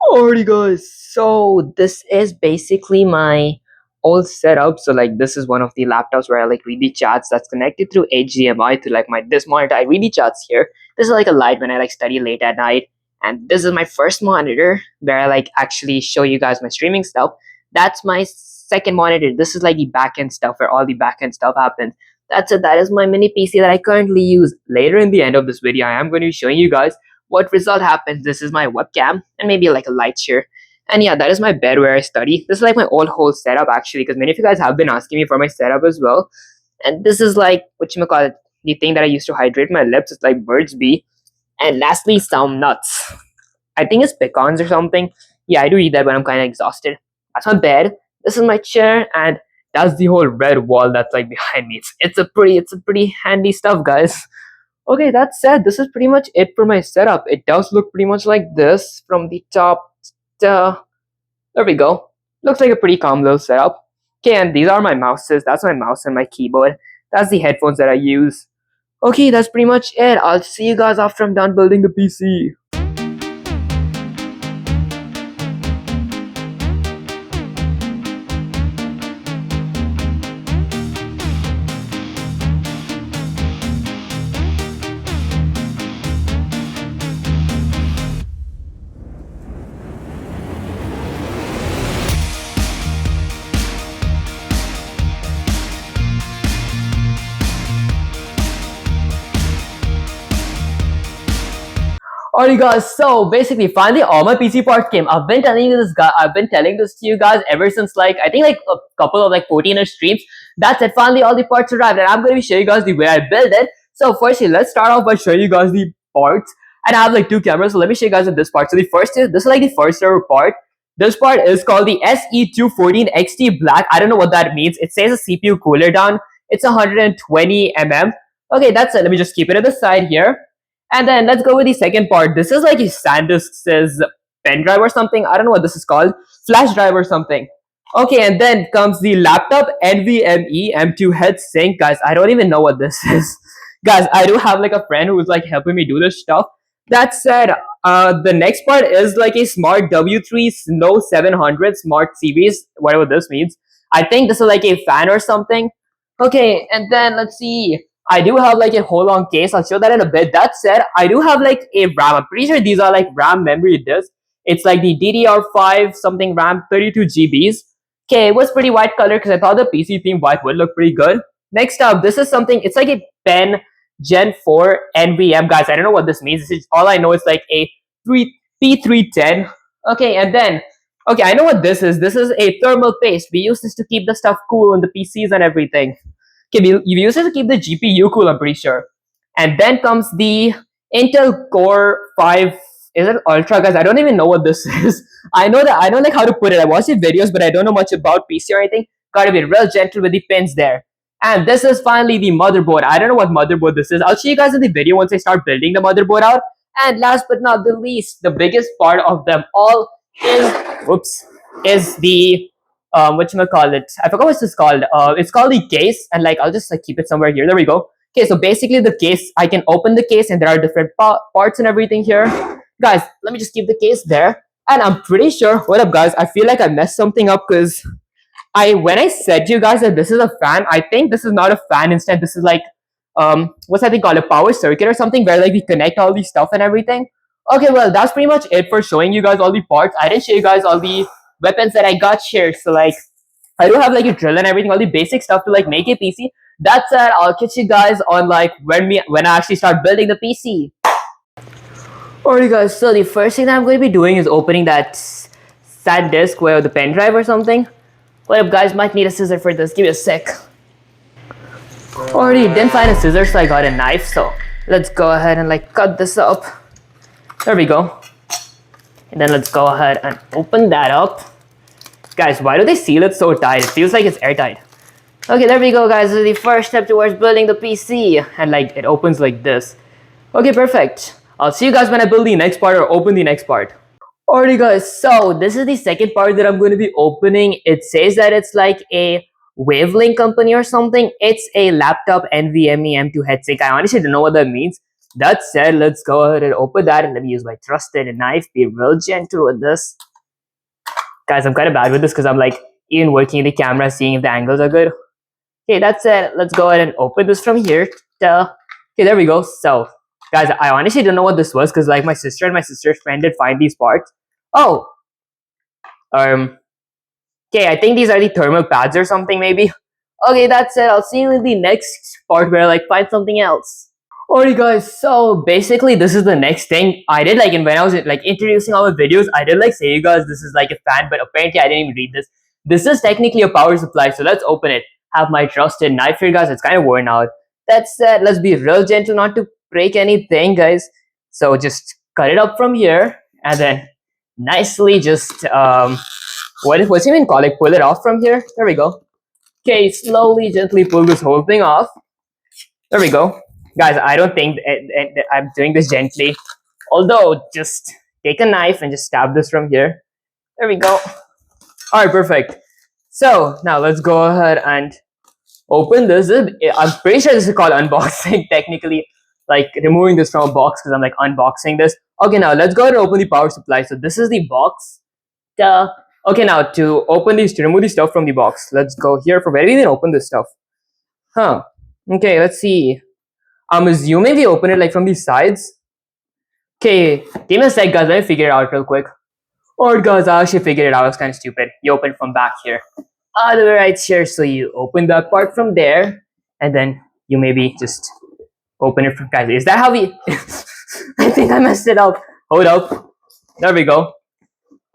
Alrighty guys, so this is basically my old setup. So like this is one of the laptops where I like read the chats that's connected through HDMI to like my this monitor. I read the chats here. This is like a light when I like study late at night. And this is my first monitor where I like actually show you guys my streaming stuff. That's my second monitor. This is like the backend stuff where all the backend stuff happens. That's it. That is my mini PC that I currently use. Later in the end of this video, I am going to be showing you guys what result happens. This is my webcam and maybe like a light here. And yeah, that is my bed where I study. This is like my old whole setup actually, because many of you guys have been asking me for my setup as well. And this is like what you call it, the thing that I use to hydrate my lips. It's like Bird's Bee. And lastly, some nuts. I think it's pecans or something. Yeah, I do eat that when I'm kind of exhausted. That's my bed. This is my chair, and that's the whole red wall that's like behind me. It's a pretty handy stuff, guys. Okay, that said, this is pretty much it for my setup. It does look pretty much like this from the top. To, there we go. Looks like a pretty calm little setup. Okay, and these are my mouses. That's my mouse and my keyboard. That's the headphones that I use. Okay, that's pretty much it. I'll see you guys after I'm done building the PC. Alright guys, so basically finally all my PC parts came. I've been telling this to you guys ever since like I think like a couple of like 14 streams. That's it, finally all the parts arrived and I'm gonna be showing you guys the way I build it. So firstly, let's start off by showing you guys the parts. And I have like two cameras, so let me show you guys this part. So this is like the first server part. This part is called the SE214XT Black. I don't know what that means. It says a CPU cooler down. It's 120 mm. Okay, that's it. Let me just keep it at the side here. And then let's go with the second part. This is like a SanDisk says pen drive or something. I don't know what this is called. Flash drive or something. Okay, and then comes the laptop NVMe M2 heatsink. Guys, I don't even know what this is. Guys, I do have like a friend who's like helping me do this stuff. That said, the next part is like a smart W3 Snow 700 smart series, whatever this means. I think this is like a fan or something. Okay, and then let's see. I do have like a whole long case. I'll show that in a bit. That said, I do have like a RAM. I'm pretty sure these are like RAM memory disks. It's like the DDR5 something RAM, 32 GBs. Okay, it was pretty white color because I thought the PC theme white would look pretty good. Next up, this is something. It's like a pen Gen 4 NVM, guys. I don't know what this means. This is all I know. It's like a P310. Okay, and then okay, I know what this is. This is a thermal paste. We use this to keep the stuff cool on the PCs and everything. Okay, you use it to keep the GPU cool, I'm pretty sure. And then comes the Intel Core 5. Is it Ultra, guys? I don't even know what this is. I know like how to put it. I watched the videos, but I don't know much about PC or anything. Gotta be real gentle with the pins there. And this is finally the motherboard. I don't know what motherboard this is. I'll show you guys in the video once I start building the motherboard out. And last but not the least, the biggest part of them all is the what you call it? I forgot what it's called. It's called the case, and like I'll just like keep it somewhere here. There we go. Okay, so basically the case, I can open the case, and there are different parts and everything here. Guys, let me just keep the case there. And I'm pretty sure. What up, guys? I feel like I messed something up because when I said to you guys that this is a fan, I think this is not a fan. Instead, this is like what's that thing called? A power circuit or something where like we connect all these stuff and everything. Okay, well that's pretty much it for showing you guys all the parts. I didn't show you guys all the weapons that I got here. So like I do have like a drill and everything, all the basic stuff to like make a PC. That said, I'll catch you guys on like when I actually start building the PC. Alright guys, so the first thing that I'm going to be doing is opening that SanDisk where the pen drive or something. What up guys, might need a scissor for this. Give me a sec. Already didn't find a scissor, so I got a knife. So let's go ahead and like cut this up. There we go. And then let's go ahead and open that up. Guys, why do they seal it so tight? It feels like it's airtight. Okay, there we go, guys. This is the first step towards building the PC. And like, it opens like this. Okay, perfect. I'll see you guys when I build the next part or open the next part. Alrighty, guys. So, this is the second part that I'm going to be opening. It says that it's like a Wavelength company or something. It's a laptop NVMe M2 headsink. I honestly don't know what that means. That said, let's go ahead and open that, and let me use my trusted knife. Be real gentle with this. Guys, I'm kind of bad with this because I'm like even working the camera, seeing if the angles are good. Okay, that's it. Let's go ahead and open this from here. Okay, there we go. So, guys, I honestly don't know what this was because like my sister and my sister's friend did find these parts. Oh, okay, I think these are the thermal pads or something maybe. Okay, that's it. I'll see you in the next part where I like find something else. Alright guys, so basically this is the next thing I did like when I was like introducing all my videos, I did like say you guys this is like a fan, but apparently I didn't even read this. This is technically a power supply, so let's open it. Have my trusted knife here guys, it's kind of worn out. That said, let's be real gentle not to break anything guys. So just cut it up from here and then nicely just what's it even called? Like pull it off from here. There we go. Okay, slowly gently pull this whole thing off. There we go. Guys, I don't think I'm doing this gently. Although, just take a knife and just stab this from here. There we go. Alright, perfect. So, now let's go ahead and open this. I'm pretty sure this is called unboxing, technically. Like, removing this from a box because I'm like unboxing this. Okay, now let's go ahead and open the power supply. So, this is the box. Okay, now to remove the stuff from the box. Let's go here. For where do we even open this stuff? Huh. Okay, let's see. I'm assuming we open it like from the sides. Okay, give me a sec guys, let me figure it out real quick. Alright guys, I actually figured it out, it's kind of stupid. You open from back here. All the way right here, so you open that part from there. And then you maybe just open it from, guys, is that how we... I think I messed it up. Hold up. There we go.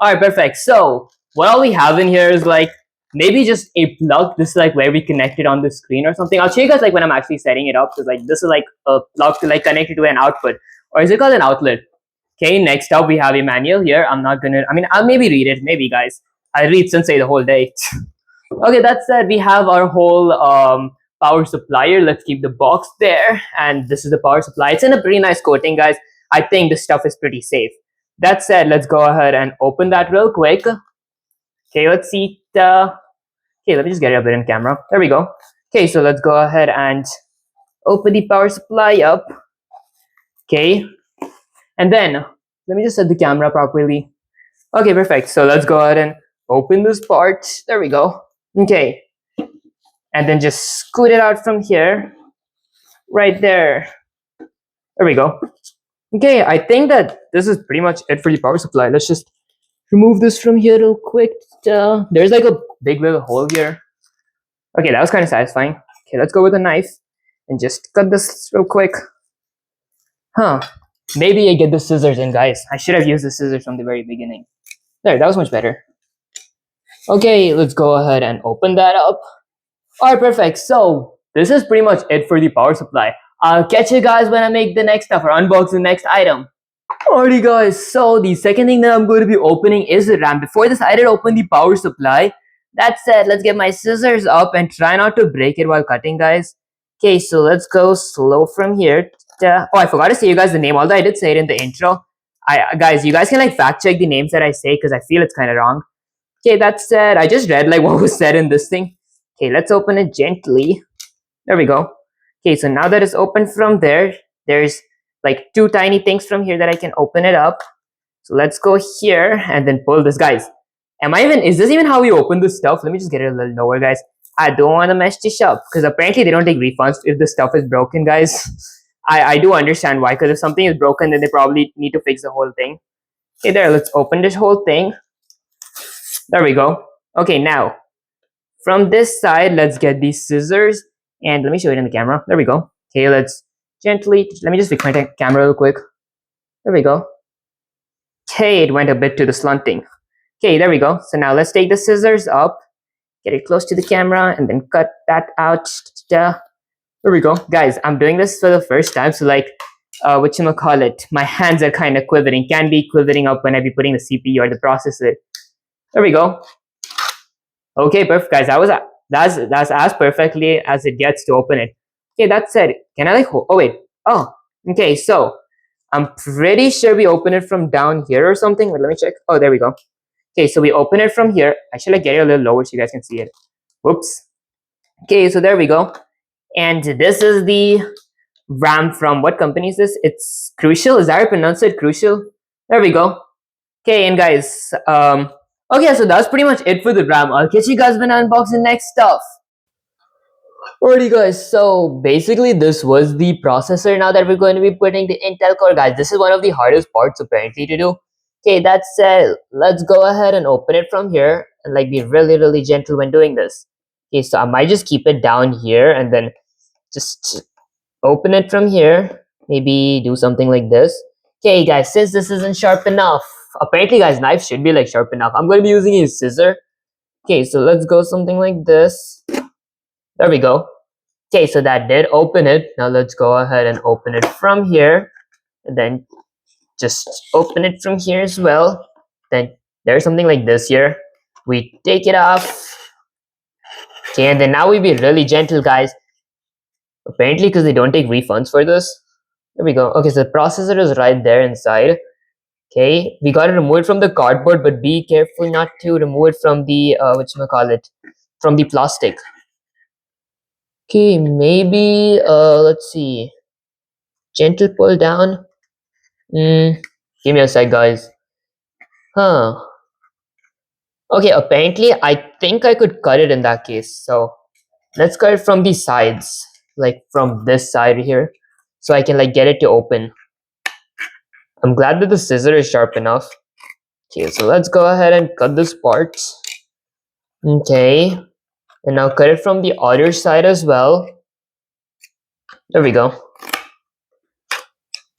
Alright, perfect. So, what all we have in here is like, maybe just a plug. This is like where we connect it on the screen or something. I'll show you guys like when I'm actually setting it up because like this is like a plug to like connect it to an output, or is it called an outlet? Okay, next up we have a manual here. I'll maybe read it, maybe guys. I read Sensei the whole day. Okay, that said, we have our whole power supply. Let's keep the box there, and this is the power supply. It's in a pretty nice coating, guys. I think this stuff is pretty safe. That said, let's go ahead and open that real quick. Okay, let's see. Okay, let me just get it a bit in camera. There we go. Okay, so let's go ahead and open the power supply up. Okay, and then let me just set the camera properly. Okay, perfect. So let's go ahead and open this part. There we go. Okay, and then just scoot it out from here. Right there. There we go. Okay, I think that this is pretty much it for the power supply. Let's just remove this from here real quick. There's like a big little hole here. Okay, that was kind of satisfying. Okay, let's go with a knife and just cut this real quick. Huh. Maybe I get the scissors in, guys. I should have used the scissors from the very beginning. There, that was much better. Okay, let's go ahead and open that up. Alright, perfect. So, this is pretty much it for the power supply. I'll catch you guys when I make the next stuff or unbox the next item. Alrighty guys, so the second thing that I'm going to be opening is the RAM. Before this, I did open the power supply. That said, let's get my scissors up and try not to break it while cutting, guys. Okay, so let's go slow from here. Oh, I forgot to say you guys the name, although I did say it in the intro. Guys, you guys can like fact check the names that I say because I feel it's kind of wrong. Okay, that said, I just read like what was said in this thing. Okay, let's open it gently. There we go. Okay, so now that it's open from there, there's like two tiny things from here that I can open it up. So let's go here and then pull this, guys. Is this even how we open this stuff? Let me just get it a little lower, guys. I don't want to mess this up because apparently they don't take refunds if the stuff is broken, guys. I do understand why, because if something is broken, then they probably need to fix the whole thing. Okay, there, let's open this whole thing. There we go. Okay, now, from this side, let's get these scissors. And let me show it in the camera. There we go. Okay, let's gently, let me just fix my camera real quick. There we go. Okay, it went a bit to the slunting. Okay, there we go. So now let's take the scissors up, get it close to the camera, and then cut that out. There we go. Guys, I'm doing this for the first time, so like, whatchamacallit, my hands are kind of quivering. Can be quivering up when I be putting the CPU or the processor. There we go. Okay, perfect, guys. That's as perfectly as it gets to open it. Okay, that's it. Can I like, oh wait. Oh, okay, so I'm pretty sure we open it from down here or something. Wait, let me check. Oh, there we go. Okay, so we open it from here. I should like get it a little lower so you guys can see it. Whoops. Okay, so there we go. And this is the RAM from what company is this? It's Crucial. Is that how you pronounce it? Crucial. There we go. Okay, and guys, okay, so that's pretty much it for the RAM. I'll catch you guys when I unbox the next stuff. Alrighty guys, so basically this was the processor now that we're going to be putting the Intel Core. Guys, this is one of the hardest parts apparently to do. Okay, that said, let's go ahead and open it from here and like be really gentle when doing this. Okay, so I might just keep it down here and then just open it from here. Maybe do something like this. Okay guys, since this isn't sharp enough, apparently guys, knife should be like sharp enough. I'm going to be using a scissor. Okay, so let's go something like this. There we go. Okay, so that did open it. Now let's go ahead and open it from here. And then just open it from here as well. Then there's something like this here. We take it off. Okay, and then now we be really gentle, guys. Apparently, because they don't take refunds for this. There we go. Okay, so the processor is right there inside. Okay, we got to remove it from the cardboard, but be careful not to remove it from the, from the plastic. Okay, maybe, let's see. Gentle pull down. Give me a sec, guys. Huh. Okay, apparently, I think I could cut it in that case. So, let's cut it from the sides. Like, from this side here. So I can, like, get it to open. I'm glad that the scissor is sharp enough. Okay, so let's go ahead and cut this part. Okay. And now cut it from the other side as well. There we go.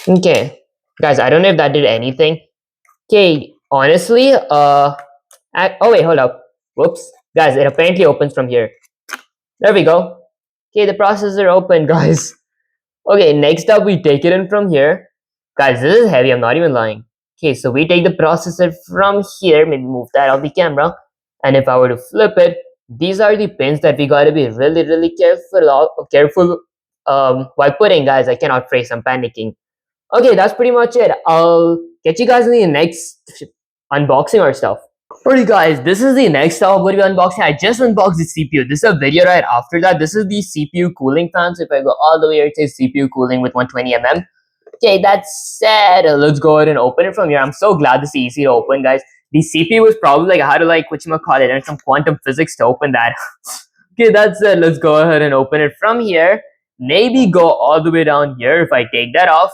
Okay. Guys, I don't know if that did anything. Okay, honestly, oh wait, hold up. Whoops. Guys, it apparently opens from here. There we go. Okay, the processor opened, guys. Okay, next up, we take it in from here. Guys, this is heavy, I'm not even lying. Okay, so we take the processor from here. Maybe move that off the camera. And if I were to flip it, these are the pins that we gotta be really careful while putting, guys. I cannot phrase, I'm panicking. Okay, that's pretty much it. I'll catch you guys in the next unboxing or stuff. Alright guys, this is the next stuff I'm going to be unboxing. I just unboxed the CPU. This is a video right after that. This is the CPU cooling fan. So if I go all the way here, it says CPU cooling with 120mm. Okay, that said, let's go ahead and open it from here. I'm so glad this is easy to open, guys. The CPU was probably like, how to like, whatchamacallit, and some quantum physics to open that. Okay, that said, let's go ahead and open it from here. Maybe go all the way down here if I take that off.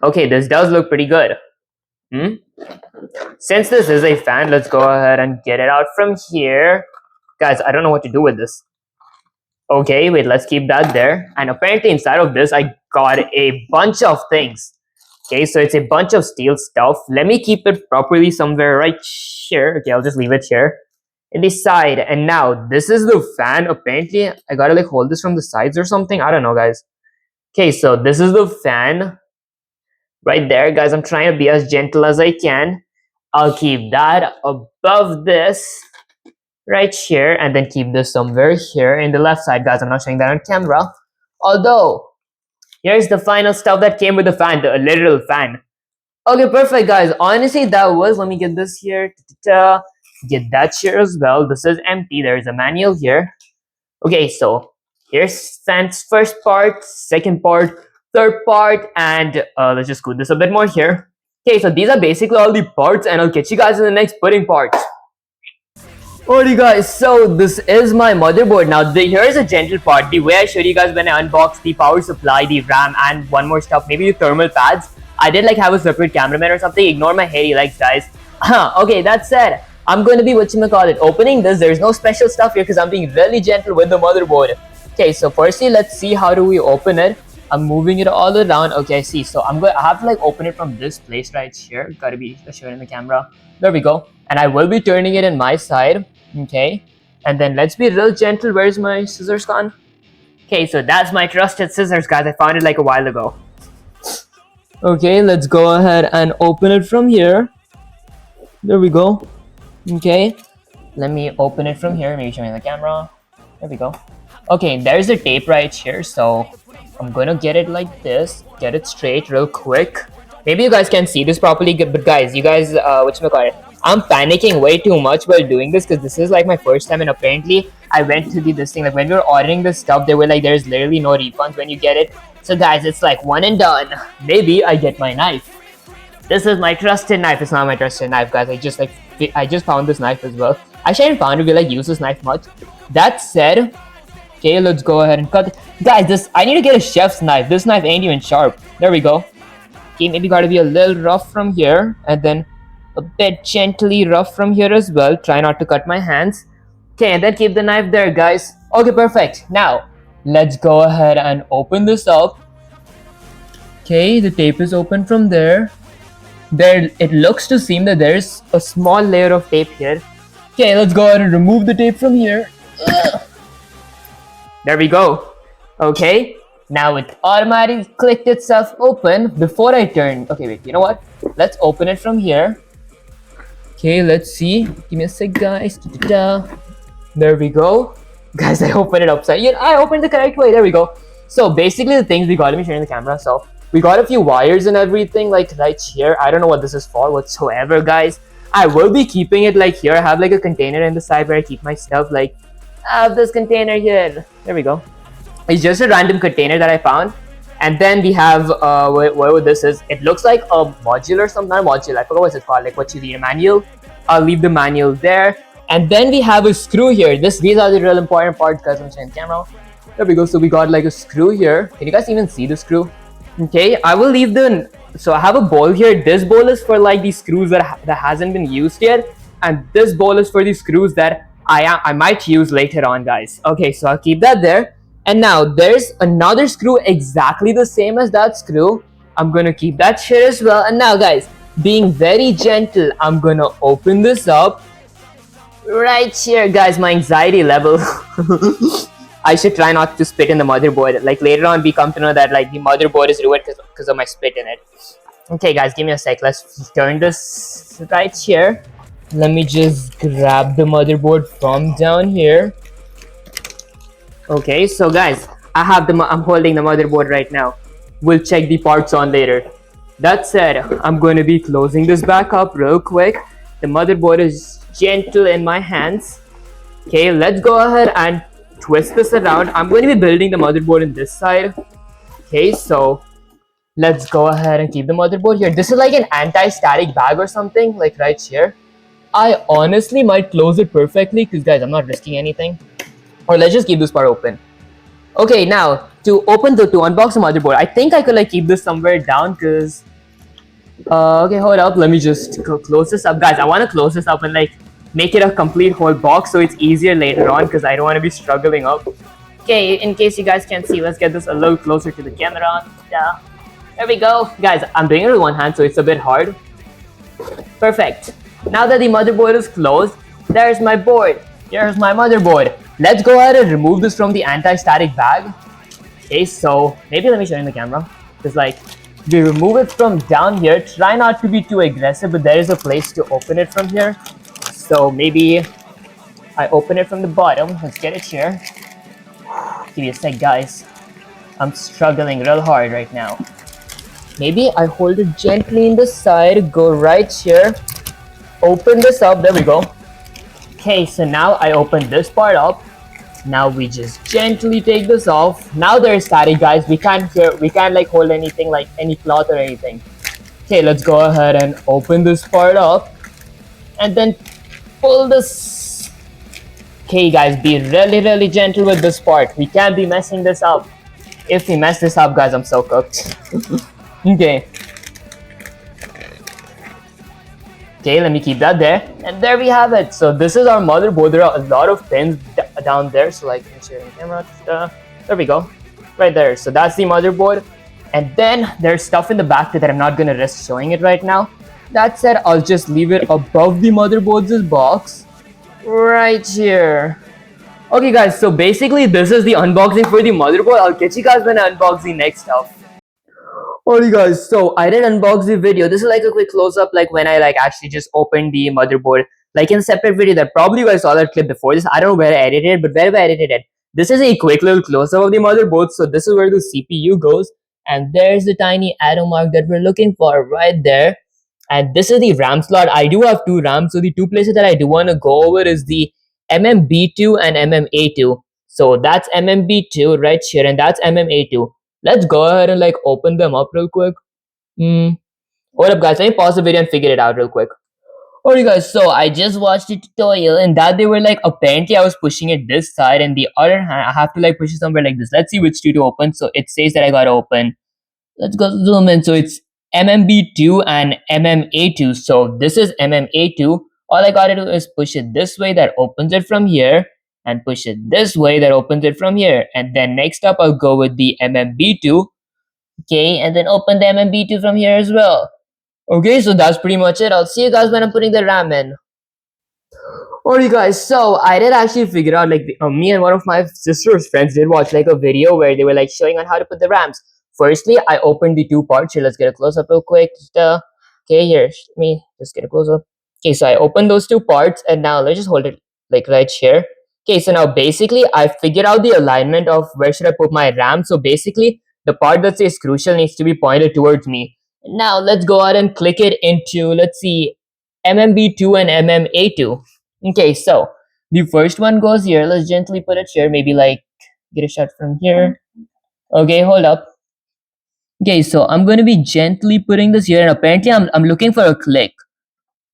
Okay, this does look pretty good. Since this is a fan, let's go ahead and get it out from here. Guys, I don't know what to do with this. Okay, wait, let's keep that there. And apparently inside of this, I got a bunch of things. Okay, so it's a bunch of steel stuff. Let me keep it properly somewhere right here. Okay, I'll just leave it here. In the side. And now, this is the fan. Apparently, I gotta like hold this from the sides or something. I don't know, guys. Okay, so this is the fan. Right there, guys. I'm trying to be as gentle as I can. I'll keep that above this. Right here. And then keep this somewhere here in the left side, guys. I'm not showing that on camera. Although, here's the final stuff that came with the fan, the literal fan. Okay, perfect, guys. Honestly, that was, let me get this here. Get that here as well. This is empty. There is a manual here. Okay, so here's fan's first part, second part, third part, and let's just scoot this a bit more here. Okay, so these are basically all the parts, and I'll catch you guys in the next pudding part. Alrighty guys, so this is my motherboard. Now here is a gentle part. The way I showed you guys when I unboxed the power supply, the RAM, and one more stuff, maybe the thermal pads. I did like have a separate cameraman or something. Ignore my hairy legs, guys. Okay, that said, I'm going to be opening this. There's no special stuff here because I'm being really gentle with the motherboard. Okay, so firstly, let's see how do we open it. I'm moving it all around. Okay, I see. So I have to like open it from this place right here. Gotta be sure in the camera. There we go. And I will be turning it in my side. Okay, and then let's be real gentle. Where's my scissors gone? Okay, so that's my trusted scissors, guys. I found it like a while ago. Okay, let's go ahead and open it from here. There we go. Okay, let me open it from here. Maybe show me the camera. There we go. Okay, there's the tape right here. So I'm gonna get it like this. Get it straight real quick. Maybe you guys can see this properly, but guys, you guys, I'm panicking way too much while doing this because this is like my first time, and apparently I went to this thing, like when we were ordering this stuff, they were like, there's literally no refunds when you get it. So guys, it's like one and done. Maybe I get my knife. This is my trusted knife. It's not my trusted knife, guys. I just found this knife as well. Actually, I didn't found it. We like use this knife much. That said, okay, let's go ahead and cut. Guys, I need to get a chef's knife. This knife ain't even sharp. There we go. Okay, maybe gotta be a little rough from here, and then a bit gently rough from here as well. Try not to cut my hands. Okay, and then keep the knife there, guys. Okay, perfect. Now, let's go ahead and open this up. Okay, the tape is open from there. There, it looks to seem that there's a small layer of tape here. Okay, let's go ahead and remove the tape from here. Ugh. There we go. Okay, now it automatically clicked itself open before I turn. Okay, wait, you know what? Let's open it from here. Okay, let's see. Give me a sec, guys. Da-da-da. There we go. Guys, I opened it upside. Yeah, I opened the correct way. There we go. So basically the things we got, let me show you in the camera. So we got a few wires and everything like right here. I don't know what this is for whatsoever, guys. I will be keeping it like here. I have like a container in the side where I keep my stuff. Like, I have this container here. There we go. It's just a random container that I found. And then we have, whatever this is. It looks like a modular, something, not a modular. I forgot what it's called. Like what you read, a manual. I'll leave the manual there. And then we have a screw here. These are the real important parts, guys. I'm showing the camera. There we go. So we got like a screw here. Can you guys even see the screw? Okay, I will leave the. So I have a bowl here. This bowl is for like these screws that hasn't been used yet, and this bowl is for the screws that I might use later on, guys. Okay, so I'll keep that there. And now there's another screw exactly the same as that screw. I'm gonna keep that shit as well. And now, guys, being very gentle, I'm gonna open this up. Right here, guys, my anxiety level. I should try not to spit in the motherboard. Like later on, we come to know that like the motherboard is ruined because of my spit in it. Okay, guys, give me a sec. Let's turn this right here. Let me just grab the motherboard from down here. Okay, so guys, I'm holding the motherboard right now. We'll check the parts on later. That said, I'm going to be closing this back up real quick. The motherboard is gentle in my hands. Okay, let's go ahead and twist this around. I'm going to be building the motherboard in this side. Okay, so let's go ahead and keep the motherboard here. This is like an anti-static bag or something, like right here. I honestly might close it perfectly because, guys, I'm not risking anything. Or let's just keep this part open. Okay, now to unbox the motherboard, I think I could like keep this somewhere down because okay, hold up, let me just close this up, guys. I want to close this up and like make it a complete whole box so it's easier later on because I don't want to be struggling up. Okay, in case you guys can't see, let's get this a little closer to the camera. Yeah, there we go, guys. I'm doing it with one hand, so it's a bit hard. Perfect. Now that the motherboard is closed, there's my board. Here's my motherboard. Let's go ahead and remove this from the anti-static bag. Okay, so maybe let me show you in the camera. Because like, we remove it from down here. Try not to be too aggressive, but there is a place to open it from here. So maybe I open it from the bottom. Let's get it here. Give me a sec, guys. I'm struggling real hard right now. Maybe I hold it gently in the side. Go right here. Open this up. There we go. Okay, so now I open this part up. Now we just gently take this off. Now there's static, guys. We can't like hold anything like any cloth or anything. Okay, let's go ahead and open this part up and then pull this. Okay, guys, be really gentle with this part. We can't be messing this up. If we mess this up, guys, I'm so cooked. Okay. Okay, let me keep that there. And there we have it. So this is our motherboard. There are a lot of pins down there. So like, let me share the camera. There we go. Right there. So that's the motherboard. And then there's stuff in the back that I'm not going to risk showing it right now. That said, I'll just leave it above the motherboard's box. Right here. Okay, guys. So basically, this is the unboxing for the motherboard. I'll catch you guys when I unbox the next stuff. Alright guys, so I did unbox the video. This is like a quick close-up like when I like actually just opened the motherboard. Like in a separate video that probably you guys saw that clip before this. I don't know where I edited it, but wherever I edited it. This is a quick little close-up of the motherboard. So this is where the CPU goes. And there's the tiny arrow mark that we're looking for right there. And this is the RAM slot. I do have two RAMs. So the two places that I do want to go over is the MMB2 and MMA2. So that's MMB2 right here and that's MMA2. Let's go ahead and like open them up real quick. Hmm. What up, guys? Let me pause the video and figure it out real quick. Alright guys, so I just watched a tutorial and that they were like apparently I was pushing it this side and the other hand I have to like push it somewhere like this. Let's see which two to open. So it says that I gotta open. Let's go zoom in. So it's MMB2 and MMA2. So this is MMA2. All I gotta do is push it this way, that opens it from here, and push it this way, that opens it from here. And then next up I'll go with the MMB2. Okay, and then open the MMB2 from here as well. Okay, so that's pretty much it. I'll see you guys when I'm putting the RAM in. Alright guys, so I did actually figure out like me and one of my sister's friends did watch like a video where they were like showing on how to put the RAMs. Firstly, I opened the two parts here. Let's get a close up real quick. Okay, here, let me just get a close up. Okay, so I opened those two parts and now let's just hold it like right here. Okay, so now basically I figured out the alignment of where should I put my RAM. So basically the part that says crucial needs to be pointed towards me. Now let's go ahead and click it into, let's see, MMB2 and MMA2. Okay, so the first one goes here. Let's gently put it here. Maybe like get a shot from here. Okay, hold up. Okay, so I'm going to be gently putting this here and apparently I'm looking for a click.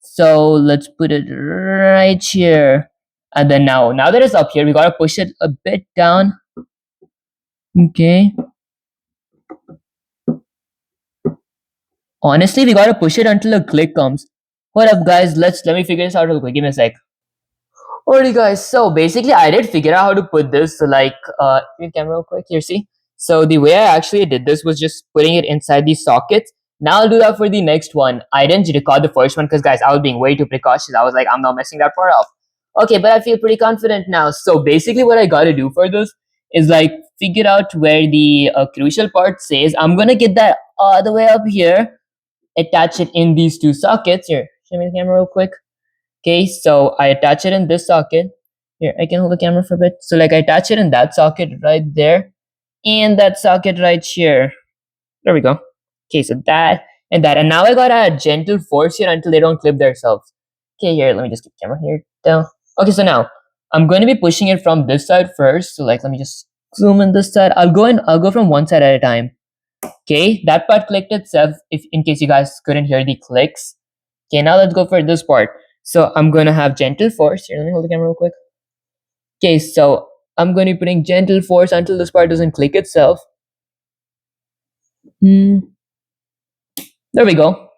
So let's put it right here. And then now that it's up here, we got to push it a bit down. Okay. Honestly, we got to push it until a click comes. What up guys? Let me figure this out real quick. Give me a sec. Alrighty guys, so basically I did figure out how to put this, so like your camera real quick here, see? So the way I actually did this was just putting it inside these sockets. Now I'll do that for the next one. I didn't record the first one because guys I was being way too precautious. I was like, I'm not messing that part up. Okay, but I feel pretty confident now. So basically what I gotta do for this is like figure out where the crucial part says. I'm gonna get that all the way up here, attach it in these two sockets. Here, show me the camera real quick. Okay, so I attach it in this socket. Here, I can hold the camera for a bit. So like I attach it in that socket right there and that socket right here. There we go. Okay, so that and that. And now I gotta add gentle force here until they don't clip themselves. Okay, here, let me just keep the camera here down. Okay, so now I'm going to be pushing it from this side first. So like let me just zoom in this side. I'll go from one side at a time. Okay, that part clicked itself if in case you guys couldn't hear the clicks. Okay, now let's go for this part. So I'm going to have gentle force. Here, let me hold the camera real quick. Okay, so I'm going to be putting gentle force until this part doesn't click itself. There we go.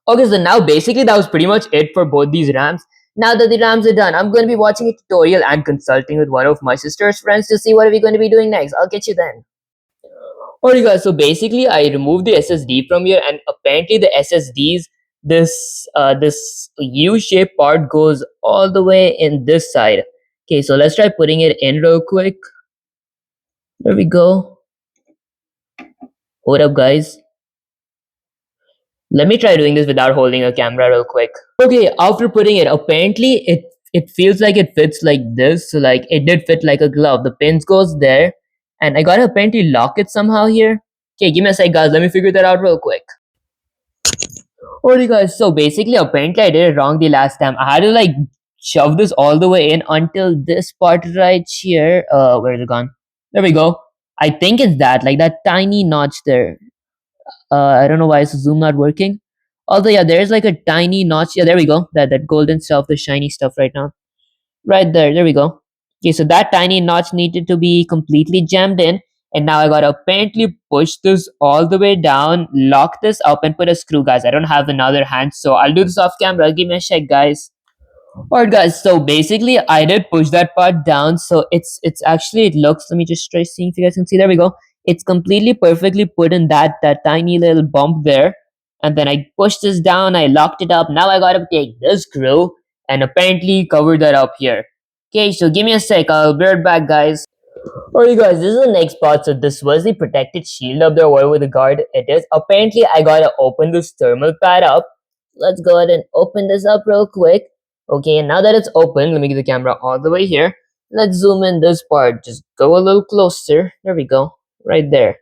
Okay, so now basically that was pretty much it for both these RAMs. Now that the RAMs are done, I'm going to be watching a tutorial and consulting with one of my sister's friends to see what are we going to be doing next. I'll catch you then. Alright guys, so basically I removed the SSD from here and apparently the SSDs, this U-shaped part goes all the way in this side. Okay, so let's try putting it in real quick. There we go. Hold up guys. Let me try doing this without holding a camera real quick. Okay, after putting it, apparently it feels like it fits like this. So like it did fit like a glove. The pins goes there. And I gotta apparently lock it somehow here. Okay, give me a sec guys, let me figure that out real quick. Alright guys, so basically apparently I did it wrong the last time. I had to like shove this all the way in until this part right here. Where is it gone? There we go. I think it's that, like that tiny notch there. I don't know why is zoom not working. Although yeah, there's like a tiny notch. Yeah, there we go. That golden stuff, the shiny stuff right now. Right there we go. Okay, so that tiny notch needed to be completely jammed in. And now I gotta apparently push this all the way down, lock this up and put a screw, guys. I don't have another hand, so I'll do this off camera. Give me a check, guys. Alright guys, so basically I did push that part down, so it's actually it looks, let me just try seeing if you guys can see. There we go. It's completely perfectly put in that tiny little bump there. And then I pushed this down, I locked it up. Now I gotta take this screw and apparently cover that up here. Okay, so give me a sec, I'll be right back guys. Alright guys, this is the next part. So this was the protected shield up there, whatever the guard it is. Apparently I gotta open this thermal pad up. Let's go ahead and open this up real quick. Okay, and now that it's open, let me get the camera all the way here. Let's zoom in this part. Just go a little closer. There we go. Right there.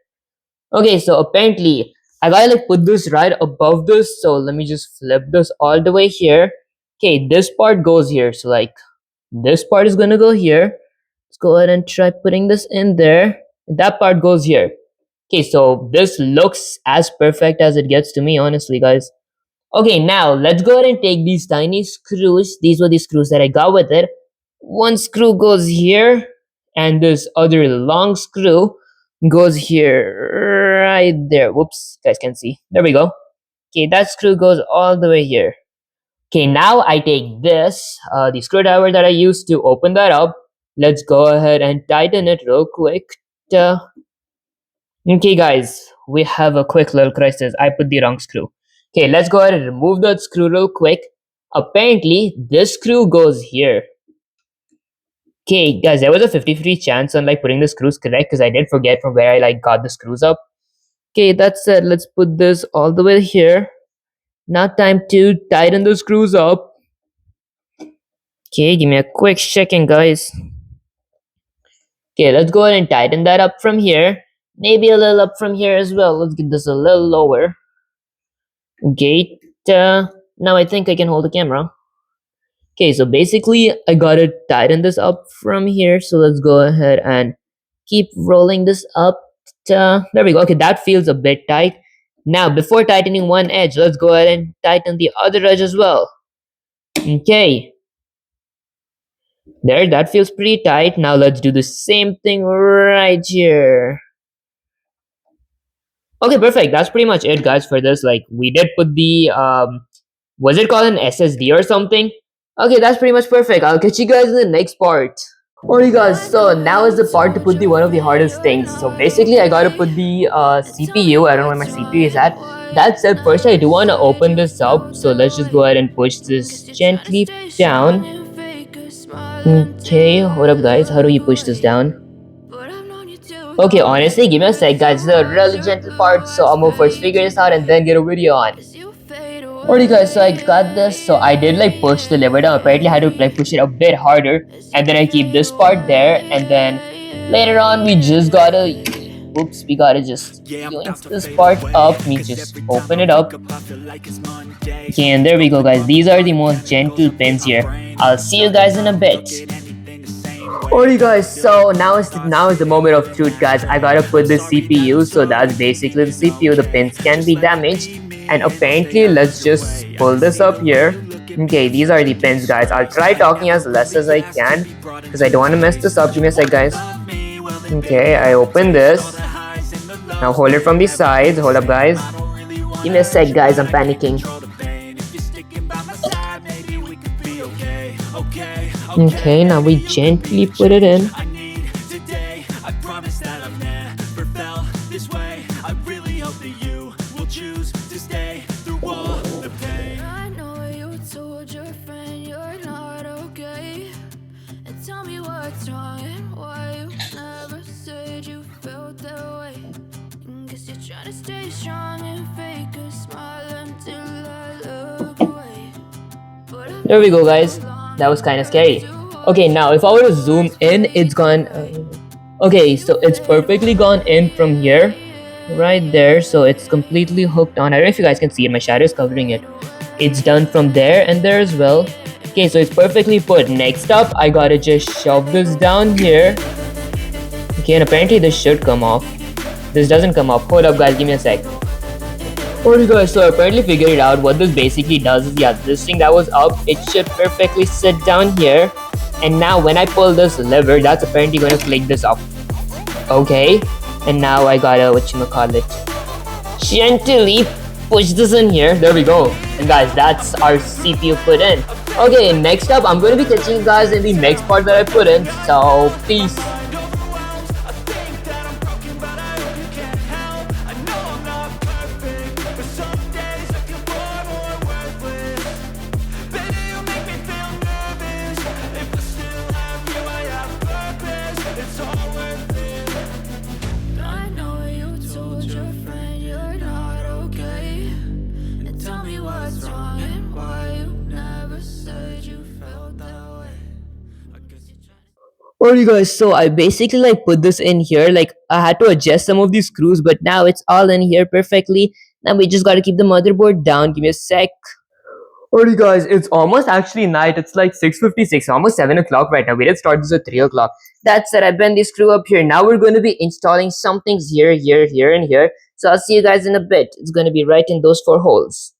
Okay, so apparently I gotta like put this right above this. So let me just flip this all the way here. Okay, this part goes here. So like this part is gonna go here. Let's go ahead and try putting this in there. That part goes here. Okay, so this looks as perfect as it gets to me, honestly, guys. Okay, now let's go ahead and take these tiny screws. These were the screws that I got with it. One screw goes here, and this other long screw goes here, right there. Whoops, guys can see. There we go. Okay, that screw goes all the way here. Okay, now I take this, the screwdriver that I used to open that up. Let's go ahead and tighten it real quick. Uh, Okay, guys, we have a quick little crisis. I put the wrong screw. Okay, let's go ahead and remove that screw real quick. Apparently, this screw goes here. Okay, guys, there was a 50-50 chance on like putting the screws correct because I did forget from where I like got the screws up. Okay, that's it. Let's put this all the way here. Now time to tighten the screws up. Okay, give me a quick second, guys. Okay, let's go ahead and tighten that up from here. Maybe a little up from here as well. Let's get this a little lower. Gate. Now I think I can hold the camera. Okay, so basically I gotta tighten this up from here. So let's go ahead and keep rolling this up. There we go. Okay, that feels a bit tight. Now, before tightening one edge, let's go ahead and tighten the other edge as well. Okay, there, that feels pretty tight. Now let's do the same thing right here. Okay, perfect. That's pretty much it, guys, for this. Like, we did put the was it called an SSD or something? Okay, that's pretty much perfect. I'll catch you guys in the next part. Alright guys, so now is the part to put the one of the hardest things. So basically I gotta put the CPU. I don't know where my CPU is at. That said, first I do want to open this up. So let's just go ahead and push this gently down. Okay, hold up guys, how do you push this down? Okay, honestly, give me a sec guys. This is a really gentle part, so I'm gonna first figure this out and then get a video on. Alright guys, so I got this. So I did like push the lever down. Apparently I had to like push it a bit harder. And then I keep this part there. And then later on we just gotta, oops, we gotta just yoink this part up. We just open it up. Okay, and there we go guys. These are the most gentle pins here. I'll see you guys in a bit. Alright guys, so now is the moment of truth guys. I gotta put the CPU. So that's basically the CPU. The pins can be damaged. And apparently, let's just pull this up here. Okay, these are the pins, guys. I'll try talking as less as I can because I don't want to mess this up. Give me a sec, guys. Okay, I open this. Now hold it from the sides. Hold up, guys. Give me a sec, guys. I'm panicking. Okay, now we gently put it in. There we go guys, that was kind of scary. Okay, now if I were to zoom in, it's gone, okay, so it's perfectly gone in from here, right there, so it's completely hooked on. I don't know if you guys can see it, my shadow is covering it. It's done from there and there as well. Okay, so it's perfectly put. Next up, I gotta just shove this down here. Okay, and apparently this should come off. This doesn't come off. Hold up guys, give me a sec. Alright guys, so I apparently figured it out. What this basically does is, yeah, this thing that was up, it should perfectly sit down here. And now when I pull this lever, that's apparently going to flick this up. Okay, and now I gotta, whatchamacallit, gently push this in here. There we go. And guys, that's our CPU put in. Okay, next up, I'm going to be catching you guys in the next part that I put in. So, peace. Alright guys, so I basically like put this in here. Like I had to adjust some of these screws, but now it's all in here perfectly. Now we just gotta keep the motherboard down. Give me a sec. Alrighty guys, it's almost actually night. It's like 6:56, almost 7 o'clock right now. We did start this at 3 o'clock. That said, I bent the screw up here. Now we're going to be installing some things here, here, and here. So I'll see you guys in a bit. It's going to be right in those 4 holes.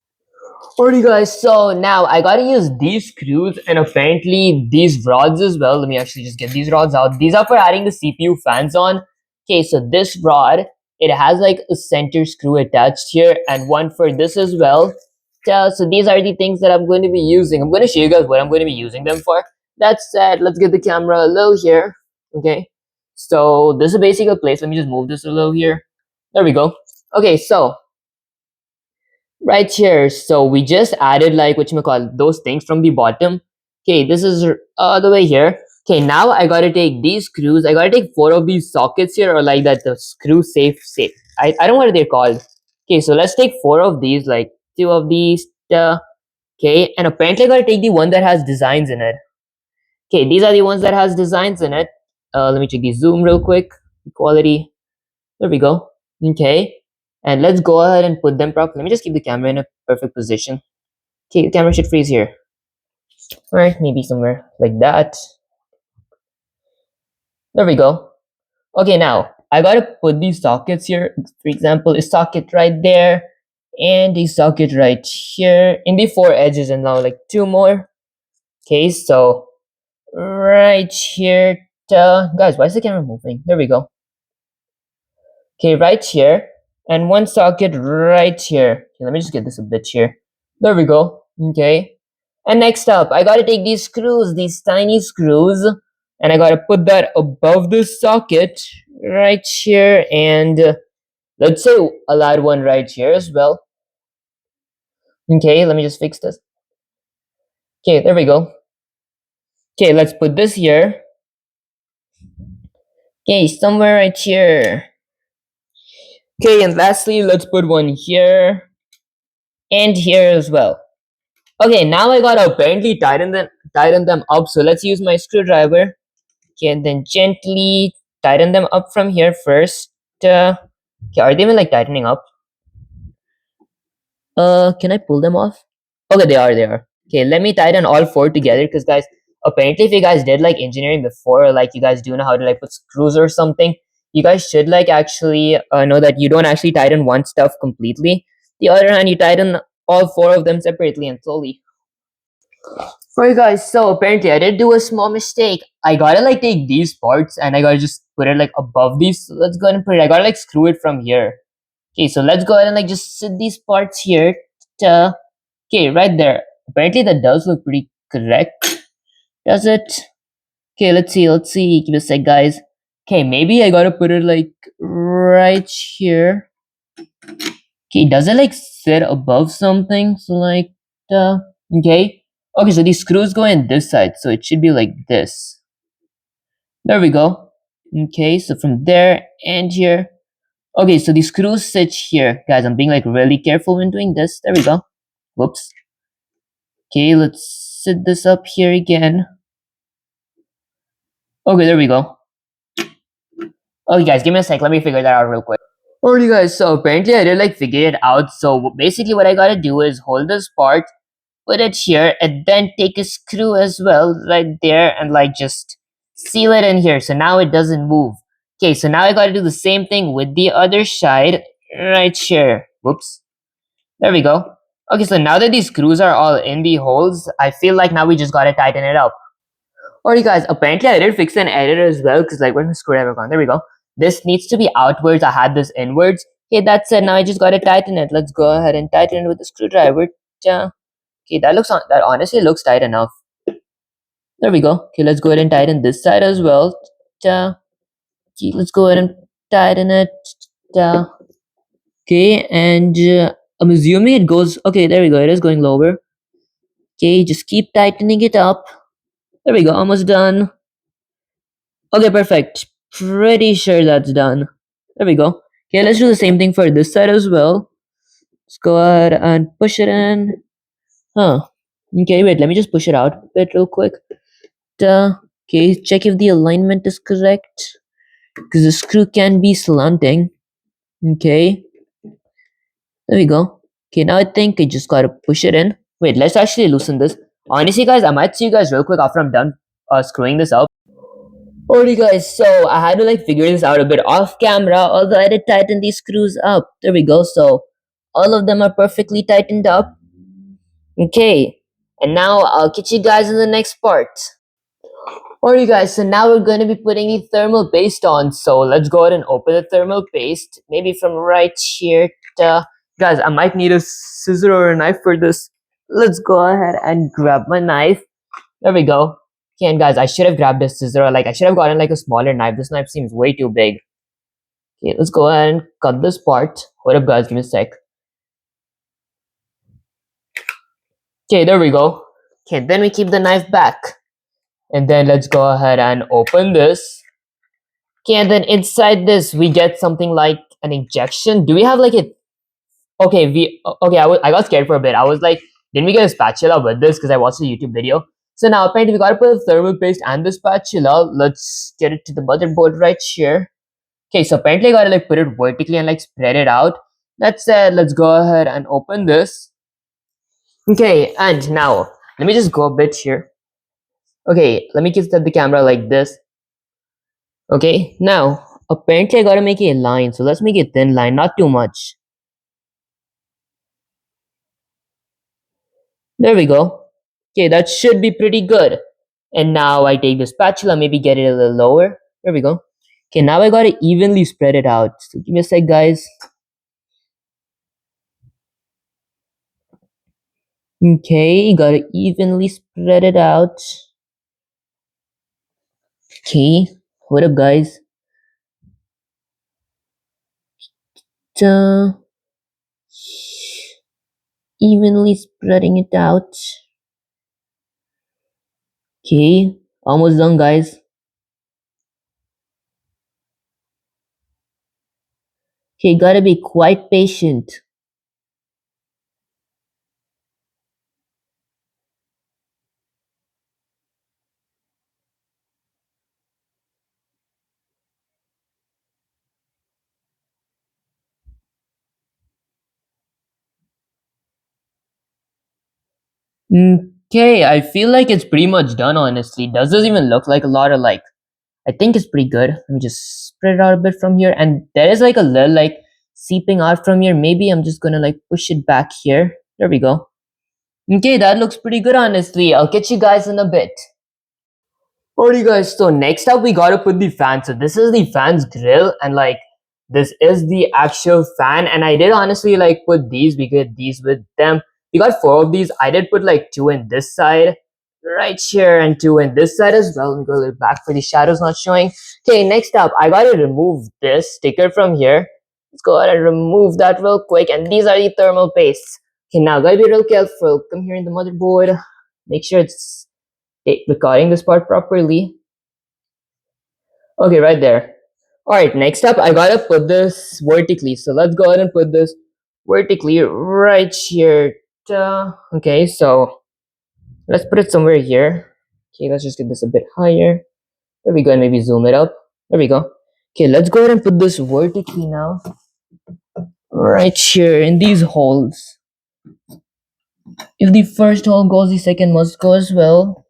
Alrighty guys, so now I gotta use these screws and apparently these rods as well. Let me actually just get these rods out. These are for adding the CPU fans on. Okay, so this rod, it has like a center screw attached here and one for this as well. So these are the things that I'm going to be using. I'm going to show you guys what I'm going to be using them for. That said, let's get the camera a little here. Okay, so this is a basic place. Let me just move this a little here. There we go. Okay, so right here, so we just added like whatchamacallit, those things from the bottom. Okay, this is the way here. Okay, now I gotta take these screws. I gotta take 4 of these sockets here, or like that, the screw safe. I don't know what they're called. Okay, so let's take 4 of these, like 2 of these. Okay, and apparently I gotta take the one that has designs in it. Okay, these are the ones that has designs in it. Let me check the zoom real quick. Quality. There we go. Okay, and let's go ahead and put them properly. Let me just keep the camera in a perfect position. Okay, the camera should freeze here. Alright, maybe somewhere like that. There we go. Okay, now I gotta put these sockets here. For example, a socket right there and a socket right here in the 4 edges, and now like 2 more. Okay, so right here. Guys, why is the camera moving? There we go. Okay, right here, and 1 socket right here. Okay, let me just get this a bit here. There we go. Okay, and next up, I gotta take these screws, these tiny screws, and I gotta put that above this socket right here, and let's say I'll add one right here as well. Okay, let me just fix this. Okay, there we go. Okay, let's put this here. Okay, somewhere right here. Okay, and lastly, let's put one here and here as well. Okay, now I gotta apparently tighten them up. So let's use my screwdriver. Okay, and then gently tighten them up from here first. Okay, are they even like tightening up? Can I pull them off? Okay, they are. They are. Okay, let me tighten all 4 together, because guys, apparently if you guys did like engineering before, or like you guys do know how to like put screws or something, you guys should like actually know that you don't actually tighten one stuff completely. The other hand, you tighten all 4 of them separately and slowly. Alright guys, so apparently I did do a small mistake. I gotta like take these parts and I gotta just put it like above these. So let's go ahead and put it. I gotta like screw it from here. Okay, so let's go ahead and like just sit these parts here. Okay, right there. Apparently that does look pretty correct. Does it? Okay, let's see. Let's see. Give me a sec, guys. Okay, maybe I gotta put it like right here. Okay, does it like sit above something? So like, okay. Okay, so these screws go in this side, so it should be like this. There we go. Okay, so from there and here. Okay, so the screws sit here. Guys, I'm being like really careful when doing this. There we go. Whoops. Okay, let's sit this up here again. Okay, there we go. Okay, guys, give me a sec. Let me figure that out real quick. Alrighty, guys, so apparently I did like figure it out. So basically what I gotta do is hold this part, put it here, and then take a screw as well right there and like just seal it in here. So now it doesn't move. Okay, so now I gotta do the same thing with the other side right here. Whoops. There we go. Okay, so now that these screws are all in the holes, I feel like now we just gotta tighten it up. Alright guys, apparently I did fix an error as well, because like, where's my screwdriver gone? There we go. This needs to be outwards. I had this inwards. Okay, that's it. Now I just gotta tighten it. Let's go ahead and tighten it with the screwdriver. Okay, that honestly looks tight enough. There we go. Okay, let's go ahead and tighten this side as well. Okay, let's go ahead and tighten it. Okay, and I'm assuming it goes. Okay, there we go. It is going lower. Okay, just keep tightening it up. There we go. Almost done. Okay, perfect. Pretty sure that's done. There we go. Okay, let's do the same thing for this side as well. Let's go ahead and push it in. Huh. Okay, wait, let me just push it out a bit real quick. Okay, check if the alignment is correct, because the screw can be slanting. Okay, there we go. Okay, now I think I just gotta push it in. Wait, let's actually loosen this. Honestly, guys, I might see you guys real quick after I'm done screwing this up. Alrighty, guys, so I had to like figure this out a bit off camera, although I did tighten these screws up. There we go. So all of them are perfectly tightened up. Okay, and now I'll catch you guys in the next part. Alright guys, so now we're going to be putting the thermal paste on. So let's go ahead and open the thermal paste. Maybe from right here. Guys, I might need a scissor or a knife for this. Let's go ahead and grab my knife. There we go. Okay, and guys, I should have grabbed a scissor. Or like, I should have gotten like a smaller knife. This knife seems way too big. Okay, let's go ahead and cut this part. Hold up guys, give me a sec. Okay, there we go. Okay, then we keep the knife back. And then let's go ahead and open this. Okay, and then inside this we get something like an injection. Do we have like a okay? I got scared for a bit. I was like, didn't we get a spatula with this? Because I watched a YouTube video. So now apparently we gotta put the thermal paste and the spatula. Let's get it to the motherboard right here. Okay, so apparently I gotta like put it vertically and like spread it out. That said, let's go ahead and open this. Okay, and now let me just go a bit here. Okay, let me just set the camera like this. Okay, now apparently I gotta make a line, so let's make a thin line, not too much. There we go. Okay, that should be pretty good. And now I take the spatula, maybe get it a little lower. There we go. Okay, now I gotta evenly spread it out. So give me a sec, guys. Okay, gotta evenly spread it out. Okay, what up, guys? Ta- Evenly spreading it out. Okay, almost done, guys. Okay, gotta be quite patient. Okay, I feel like it's pretty much done, honestly. Does this even look like a lot of like, I think it's pretty good. Let me just spread it out a bit from here. And there is like a little like seeping out from here. Maybe I'm just gonna like push it back here. There we go. Okay, that looks pretty good, honestly. I'll catch you guys in a bit. Alright guys, so next up we gotta put the fan. So this is the fan's grill and like this is the actual fan, and I did honestly like put these, we get these with them. We got four of these. I did put like two in this side right here and two in this side as well. Let me go a little back for the shadows not showing. Okay, next up I gotta remove this sticker from here. Let's go ahead and remove that real quick, and these are the thermal pastes. Okay, now gotta be real careful. Come here in the motherboard, make sure it's recording this part properly. Okay, right there. Alright, next up, I gotta put this vertically. So let's go ahead and put this vertically right here. Okay, so let's put it somewhere here. Okay, let's just get this a bit higher. There we go, and maybe zoom it up. There we go. Okay, let's go ahead and put this vertically now. Right here in these holes. If the first hole goes, the second must go as well.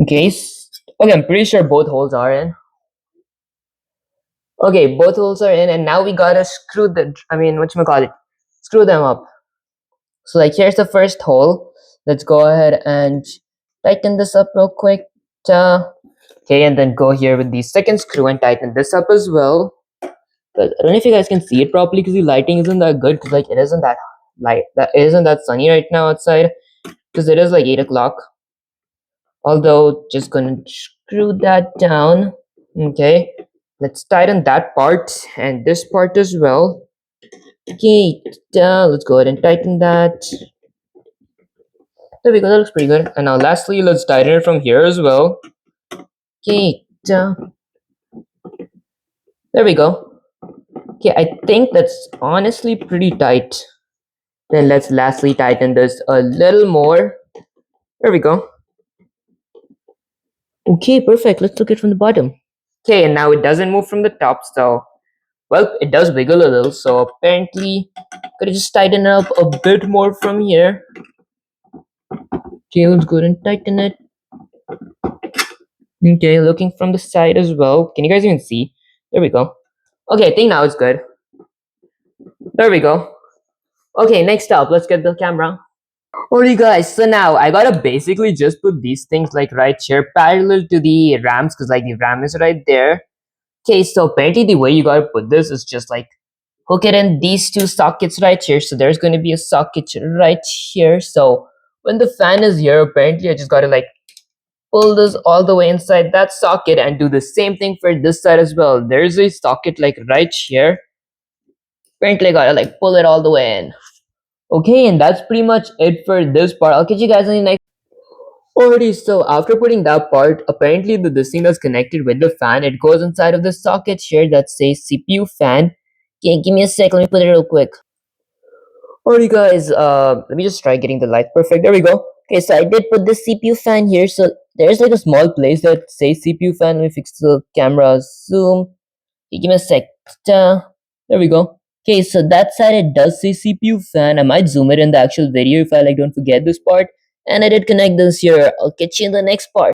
Okay, okay, I'm pretty sure both holes are in. Okay, both holes are in, and now we gotta screw the, whatchamacallit, screw them up. So like here's the first hole. Let's go ahead and tighten this up real quick. Okay, and then go here with the second screw and tighten this up as well. But I don't know if you guys can see it properly because the lighting isn't that good, because like it isn't that light, that it isn't that sunny right now outside, because it is like 8 o'clock. Although just gonna screw that down. Okay, let's tighten that part and this part as well. Okay, let's go ahead and tighten that. There we go, that looks pretty good. And now lastly, let's tighten it from here as well. Okay, there we go. Okay, I think that's honestly pretty tight. Then let's lastly tighten this a little more. There we go. Okay, perfect. Let's look at it from the bottom. Okay, and now it doesn't move from the top, so Well, it does wiggle a little, so apparently gotta just tighten up a bit more from here. Okay, let's go ahead and tighten it. Okay, looking from the side as well. Can you guys even see? There we go. Okay, I think now it's good. There we go. Okay, next up, let's get the camera. Alright guys, so now I gotta basically just put these things like right here parallel to the rams because like the ram is right there. Okay, so apparently the way you gotta put this is just like hook it in these two sockets right here. So there's gonna be a socket right here. So when the fan is here, apparently I just gotta like pull this all the way inside that socket and do the same thing for this side as well. There's a socket like right here. Apparently I gotta like pull it all the way in. Okay, and that's pretty much it for this part. I'll catch you guys in the next. Alrighty, so after putting that part, apparently this thing that's connected with the fan, it goes inside of the socket here that says CPU fan. Okay, give me a sec, let me put it real quick. Alrighty guys, let me just try getting the light perfect. There we go. Okay, so I did put the CPU fan here. So there's like a small place that says CPU fan. Let me fix the camera zoom. Okay, give me a sec. There we go. Okay, so that side it does say CPU fan. I might zoom it in the actual video if I like don't forget this part. And I did connect this here. I'll catch you in the next part.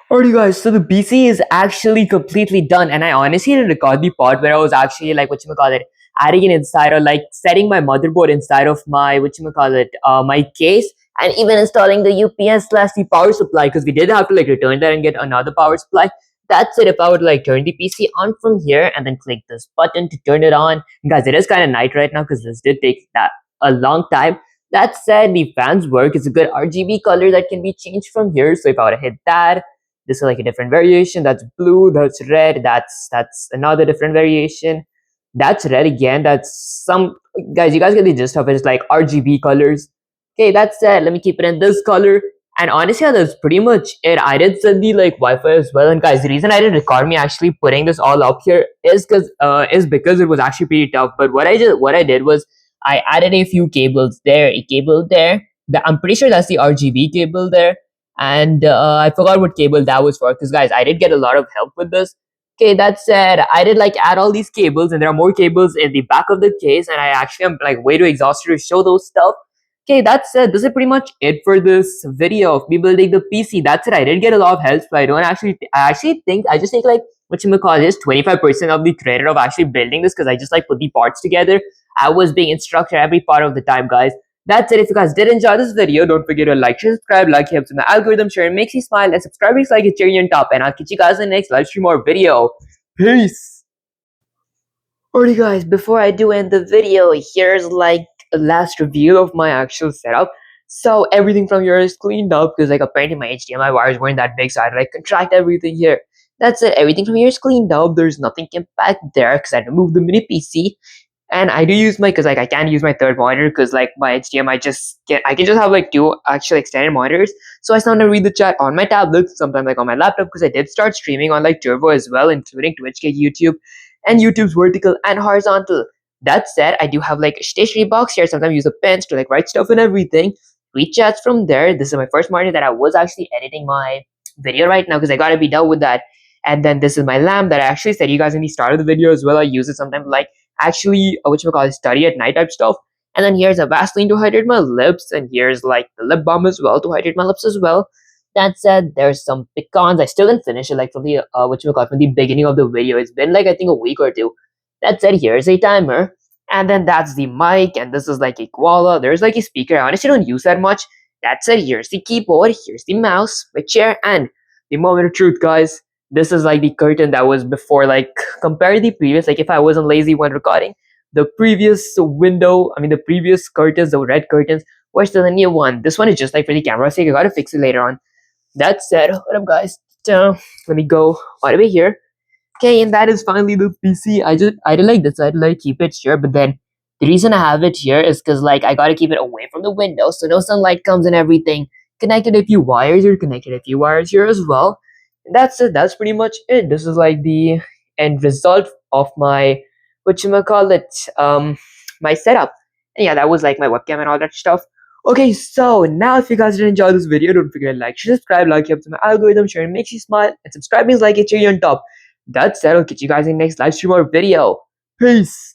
Alrighty guys, so the PC is actually completely done and I honestly didn't record the part where I was actually like whatchamacallit adding it inside or like setting my motherboard inside of my whatchamacallit my case and even installing the UPS slash the power supply because we did have to like return that and get another power supply. That's it. If I would like turn the PC on from here and then click this button to turn it on. Guys, it is kind of night right now because this did take that a long time. That said, the fans work. It's a good RGB color that can be changed from here. So if I were to hit that, this is like a different variation. That's blue, that's red, that's another different variation. That's red again. That's some guys, you guys get the gist of it. It's like RGB colors. Okay, that's it. Let me keep it in this color. And honestly, yeah, that's pretty much it. I did set the like Wi-Fi as well. And guys, the reason I didn't record me actually putting this all up here is because it was actually pretty tough. But what I did was I added a few cables there, a cable there. I'm pretty sure that's the RGB cable there and I forgot what cable that was for because guys I did get a lot of help with this. Okay, that said, I did like add all these cables and there are more cables in the back of the case and I actually am like way too exhausted to show those stuff. Okay, that said, this is pretty much it for this video of me building the PC. That's it. I did get a lot of help, but I actually think I just take like whatchamacallit 25% of the credit of actually building this because I just like put the parts together. I was being instructed every part of the time, guys. That's it. If you guys did enjoy this video, don't forget to like, share, subscribe. Like helps in the algorithm, share makes you smile, and subscribe makes like a cherry on top. And I'll catch you guys in the next live stream or video. Peace. Alrighty guys, before I do end the video, here's like a last review of my actual setup. So everything from here is cleaned up because like apparently my HDMI wires weren't that big, so I had to like contract everything here. That's it. Everything from here is cleaned up. There's nothing back there because I removed the mini PC. And I do use my because like I can't use my third monitor because like my HDMI I can just have like two actual extended monitors. So I sometimes read the chat on my tablet, sometimes like on my laptop because I did start streaming on like Turbo as well, including Twitch, YouTube, and YouTube's vertical and horizontal. That said, I do have like a stationery box here. Sometimes use a pens to like write stuff and everything. Read chats from there. This is my first monitor that I was actually editing my video right now because I gotta be done with that. And then this is my lamp that I actually said you guys in the start of the video as well. I use it sometimes like actually whatchamacallit study at night type stuff. And then here's a Vaseline to hydrate my lips, and here's like the lip balm as well to hydrate my lips as well. That said, there's some pecans. I still didn't finish it like from the from the beginning of the video. It's been like I think a week or two. That said, here's a timer. And then that's the mic, and this is like a koala. There's like a speaker. I honestly don't use that much. That said, here's the keyboard, here's the mouse, my chair, and the moment of truth, guys. This is like the curtain that was before, like compare the previous, like if I wasn't lazy when recording, the previous window, I mean the previous curtains, the red curtains, were still a new one. This one is just like for the camera's sake. I gotta fix it later on. That said, what up guys? Let me go all the way here. Okay, and that is finally the PC. I did like this. I like keep it here, but then the reason I have it here is because like I gotta keep it away from the window so no sunlight comes and everything. Connected a few wires here, connected a few wires here as well. And that's it. That's pretty much it. This is like the end result of my whatchamacallit, my setup. And yeah, that was like my webcam and all that stuff. Okay, so now if you guys did enjoy this video, don't forget to like, share, subscribe, like, helps my algorithm, share, makes you smile, and subscribe means like a cherry on top. That's it. I'll catch you guys in the next live stream or video. Peace.